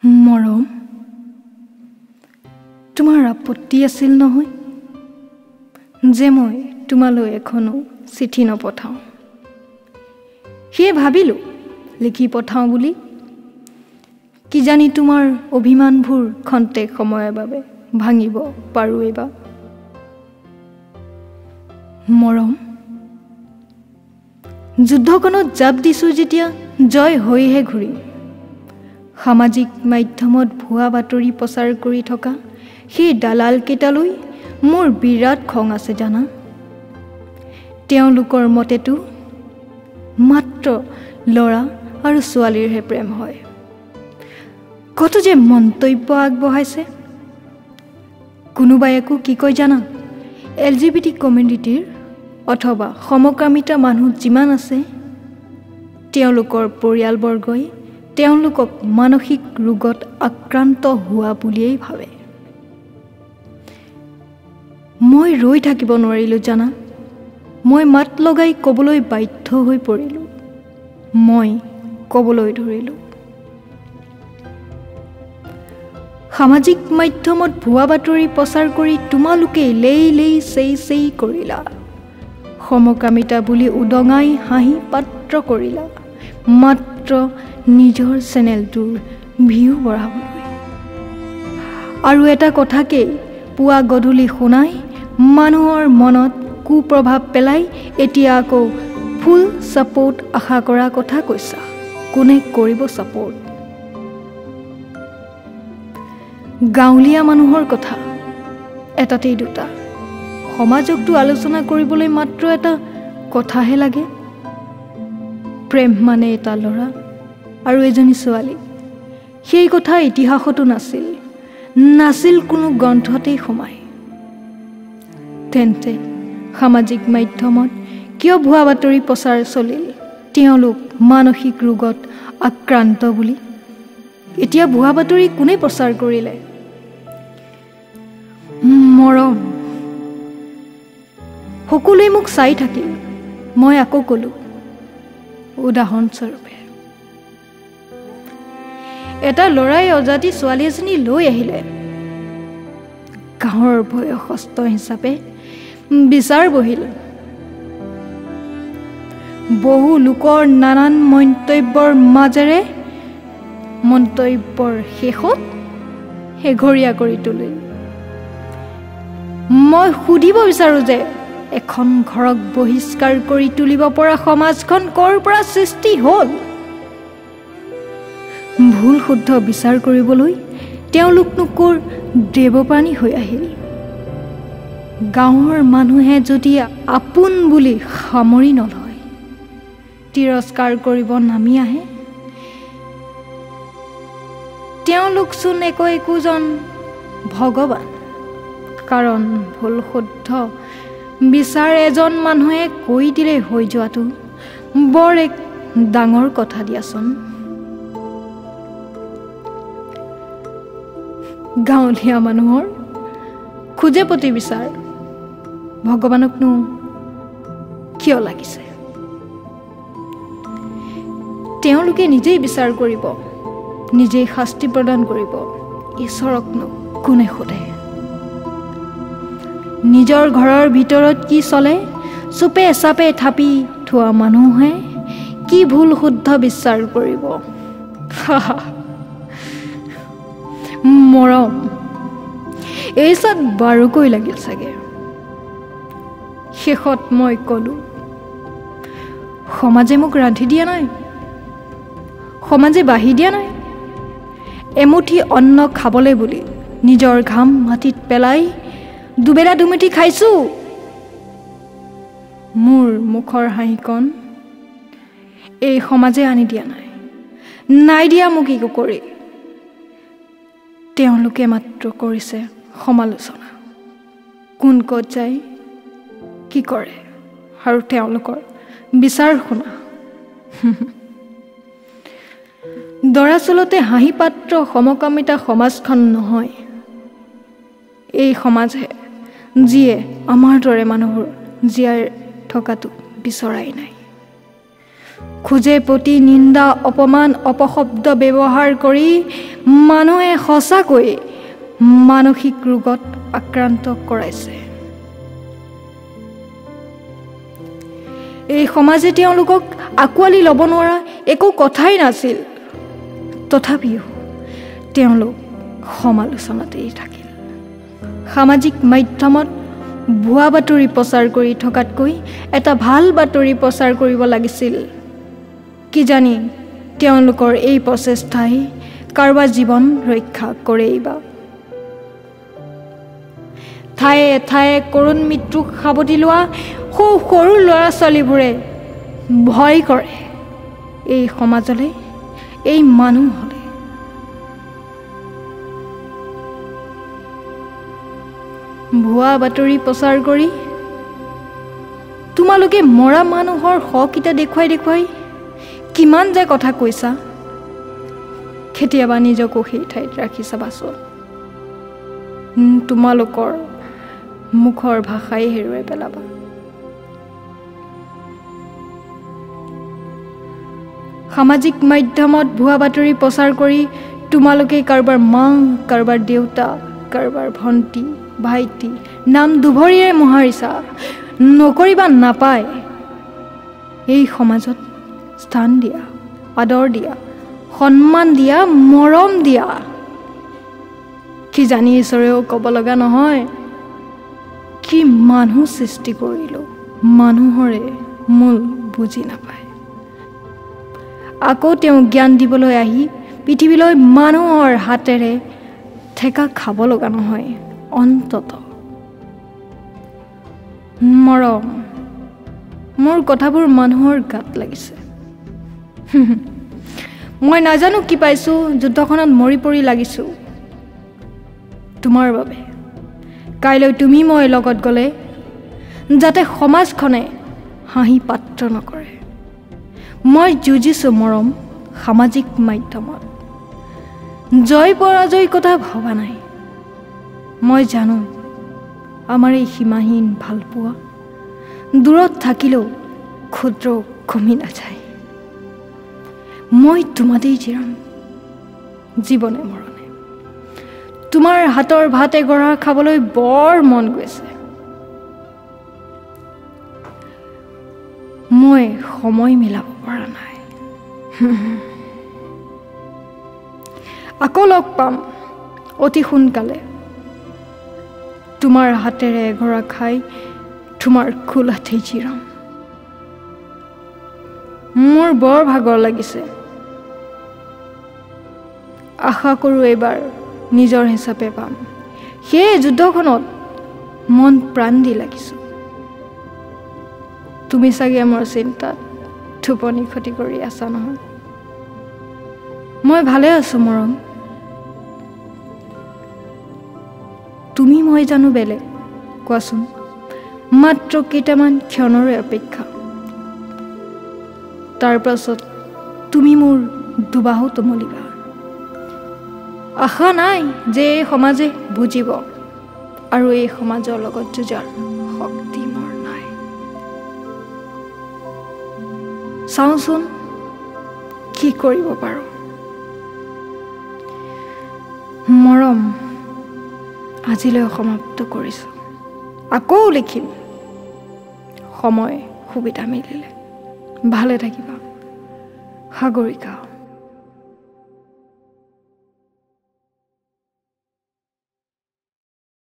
মৰম, তোমাৰ আপত্তি আছিল নহয় যে মই তোমালৈ এখনো চিঠি নপঠাওঁ। সেয়ে ভাবিলোঁ লিখি পঠাওঁ বুলি। কিজানি তোমাৰ অভিমানবোৰ খন্তেক সময়ৰ বাবে ভাঙিব পাৰোঁ এইবাৰ। মৰম, যুদ্ধখনত জাপ দিছোঁ যেতিয়া জয় হৈহে ঘূৰিম। সামাজিক মাধ্যমত ভুৱা বাতৰি প্ৰচাৰ কৰি থকা সেই দালালকেইটালৈ মোৰ বিৰাট খং আছে জানা। তেওঁলোকৰ মতেতো মাত্ৰ ল'ৰা আৰু ছোৱালীৰহে প্ৰেম হয়। কত যে মন্তব্য আগবঢ়াইছে। কোনোবাই একো কি কয় জানা, LGBT কমিউনিটিৰ অথবা সমকামিতা মানুহ যিমান আছে তেওঁলোকৰ পৰিয়ালবৰ্গই তেওঁলোকক মানসিক ৰোগত আক্ৰান্ত হোৱা বুলিয়েই ভাবে। মই ৰৈ থাকিব নোৱাৰিলোঁ জানা। মই মাত লগাই ক'বলৈ বাধ্য হৈ পৰিলোঁ। মই ক'বলৈ ধৰিলোঁ, সামাজিক মাধ্যমত ভুৱা বাতৰি প্ৰচাৰ কৰি তোমালোকে লেই চেই কৰিলা। সমকামিতা বুলি উদঙাই হাঁহি পাত্ৰ কৰিলা মাত্ৰ নিজৰ চেনেলটোৰ ভিউ বঢ়াবলৈ। আৰু এটা কথাকেই পুৱা গধূলি শুনাই মানুহৰ মনত কুপ্ৰভাৱ পেলাই এতিয়া আকৌ ফুল ছাপোৰ্ট আশা কৰা কথা কৈছা। কোনে কৰিব ছাপোৰ্ট? গাঁৱলীয়া মানুহৰ কথা এটাতেই দুটা। সমাজকটো আলোচনা কৰিবলৈ মাত্ৰ এটা কথাহে লাগে। প্ৰেম মানে এটা ল'ৰা আৰু এজনী ছোৱালী। সেই কথা ইতিহাসতো নাছিল কোনো গ্ৰন্থতেই সোমায়। তেন্তে সামাজিক মাধ্যমত কিয় ভুৱা বাতৰি প্ৰচাৰ চলিল তেওঁলোক মানসিক ৰোগত আক্ৰান্ত বুলি? এতিয়া ভুৱা বাতৰি কোনে প্ৰচাৰ কৰিলে? মৰম, সকলোৱে মোক চাই থাকিল। মই আকৌ ক'লো উদাহৰণস্বৰূপে এটা ল'ৰাই অজাতি ছোৱালী এজনী লৈ আহিলে। গাঁৱৰ বয়সস্থ হিচাপে বিচাৰ বহিল। বহু লোকৰ নানান মন্তব্যৰ মাজেৰে মন্তব্যৰ শেষত এঘৰীয়া কৰি তুলিল। মই সুধিব বিচাৰোঁ যে এখন ঘৰক বহিষ্কাৰ কৰি তুলিব পৰা সমাজখন ক'ৰ পৰা সৃষ্টি হ'ল? ভুল শুদ্ধ বিচাৰ কৰিবলৈ তেওঁলোকনো ক'ৰ দেৱপ্ৰাণী হৈ আহিল? গাঁৱৰ মানুহে যদি আপোন বুলি সামৰি নলয়, তিৰস্কাৰ কৰিব নামি আহে, তেওঁলোকচোন একোজন ভগৱান। কাৰণ ভুল শুদ্ধ বিচাৰ এজন মানুহে কৈ দিলে হৈ যোৱাটো বৰ এক ডাঙৰ কথা দিয়াচোন। গাঁৱলীয়া মানুহৰ খোজে প্ৰতি বিচাৰ ভগৱানকনো কিয় লাগিছে? তেওঁলোকে নিজেই বিচাৰ কৰিব, নিজেই শাস্তি প্ৰদান কৰিব। ঈশ্বৰকনো কোনে সোধে? নিজৰ ঘৰৰ ভিতৰত কি চলে চুপে চাপে থাপি থোৱা মানুহে কি ভুল শুদ্ধ বিচাৰ কৰিব? মৰম, এই চাত বাৰুকৈ লাগিল চাগে। শেষত মই ক'লো সমাজে মোক ৰান্ধি দিয়া নাই, সমাজে বাঢ়ি দিয়া নাই। এমুঠি অন্ন খাবলৈ বুলি নিজৰ ঘাম মাটিত পেলাই দুবেলা দুমুঠি খাইছোঁ। মোৰ মুখৰ হাঁহিকণ এই সমাজে আনি দিয়া নাই দিয়া মোক একো কৰি। তেওঁলোকে মাত্ৰ কৰিছে সমালোচনা। কোন ক'ত যায় কি কৰে আৰু তেওঁলোকৰ বিচাৰ শুনা। দৰাচলতে হাঁহি পাত্ৰ সমকামিতা সমাজখন নহয়, এই সমাজহে যিয়ে আমাৰ দৰে মানুহৰ জীয়াই থকাটো বিচৰাই নাই। খোজে প্ৰতি নিন্দা অপমান অপশব্দ ব্যৱহাৰ কৰি মানুহে সঁচাকৈ মানসিক ৰোগত আক্ৰান্ত কৰাইছে। এই সমাজে তেওঁলোকক আঁকোৱালি ল'ব নোৱাৰা একো কথাই নাছিল। তথাপিও তেওঁলোক সমালোচনাতেই থাকিল। সামাজিক মাধ্যমত ভুৱা বাতৰি প্ৰচাৰ কৰি থকাতকৈ এটা ভাল বাতৰি প্ৰচাৰ কৰিব লাগিছিল। কিজানি তেওঁলোকৰ এই প্ৰচেষ্টাই কাৰোবাৰ জীৱন ৰক্ষা কৰেই বা। ঠায়ে ঠায়ে কৰুণ মৃত্যুক সাৱটি লোৱা সৰু ল'ৰা ছোৱালীবোৰে ভয় কৰে এই সমাজলৈ, এই মানুহলৈ। ভুৱা বাতৰি প্ৰচাৰ কৰি তোমালোকে মৰা মানুহৰ শকিটা দেখুৱাই কিমান যে কথা কৈছা, কেতিয়াবা নিজকো সেই ঠাইত ৰাখি চাবাচোন। তোমালোকৰ মুখৰ ভাষাই হেৰুৱাই পেলাবা। সামাজিক মাধ্যমত ভুৱা বাতৰি প্ৰচাৰ কৰি তোমালোকে কাৰোবাৰ মা, কাৰোবাৰ দেউতা, কাৰোবাৰ ভণ্টি, ভাইটি নাম দুভৰিৰে মোহাৰিছা। নকৰিবা নাপায়। এই সমাজত স্থান দিয়া, আদৰ দিয়া, সন্মান দিয়া, মৰম দিয়া। কিজানি ঈশ্বৰেও ক'ব লগা নহয়, কি মানুহ সৃষ্টি কৰিলো, মানুহৰে মূল বুজি নাপায়। আকৌ তেওঁ জ্ঞান দিবলৈ আহি পৃথিৱীলৈ মানুহৰ হাতেৰে ঠেকা খাব লগা নহয়। অন্তত মৰম, মোৰ কথাবোৰ মানুহৰ গাত লাগিছে। মই নাজানো কি পাইছোঁ, যুদ্ধখনত মৰি পৰি লাগিছোঁ তোমাৰ বাবে। কাইলৈ তুমি মই লগত গ'লে যাতে সমাজখনে হাঁহি পাত্ৰ নকৰে। মই যুঁজিছোঁ মৰম সামাজিক মাধ্যমত। জয় পৰাজয় কথা ভবা নাই। মই জানো আমাৰ এই সীমাহীন ভালপোৱা দূৰত থাকিলেও ক্ষুদ্ৰ কমি নাযায়। মই তোমাতেই জিৰাম জীৱনে মৰণে। তোমাৰ হাতৰ ভাত এগৰা খাবলৈ বৰ মন গৈছে। মই সময় মিলাব পৰা নাই। আকৌ লগ পাম অতি সোনকালে। তোমাৰ হাতেৰে এগৰা খাই তোমাৰ কোলাতেই জিৰাম। মোৰ বৰ ভাগৰ লাগিছে। আশা কৰোঁ এইবাৰ নিজৰ হিচাপে পাম। সেই যুদ্ধখনত মন প্ৰাণ দি লাগিছোঁ। তুমি চাগে মোৰ চিন্তাত টোপনি ক্ষতি কৰি আছা নহয়। মই ভালে আছোঁ মৰম। তুমি মই জানো বেলেগ? কোৱাচোন। মাত্ৰ কেইটামান ক্ষণৰে অপেক্ষা। তাৰ পাছত তুমি মোৰ দুবাহু তুমলিবা। আশা নাই যে এই সমাজে বুজিব, আৰু এই সমাজৰ লগত যুঁজাৰ শক্তি মোৰ নাই। চাওঁচোন কি কৰিব পাৰোঁ। মৰম, আজিলৈ সমাপ্ত কৰিছোঁ। আকৌ লিখিম সময় সুবিধা মিলিলে। ভালে থাকিবা সাগৰিকা।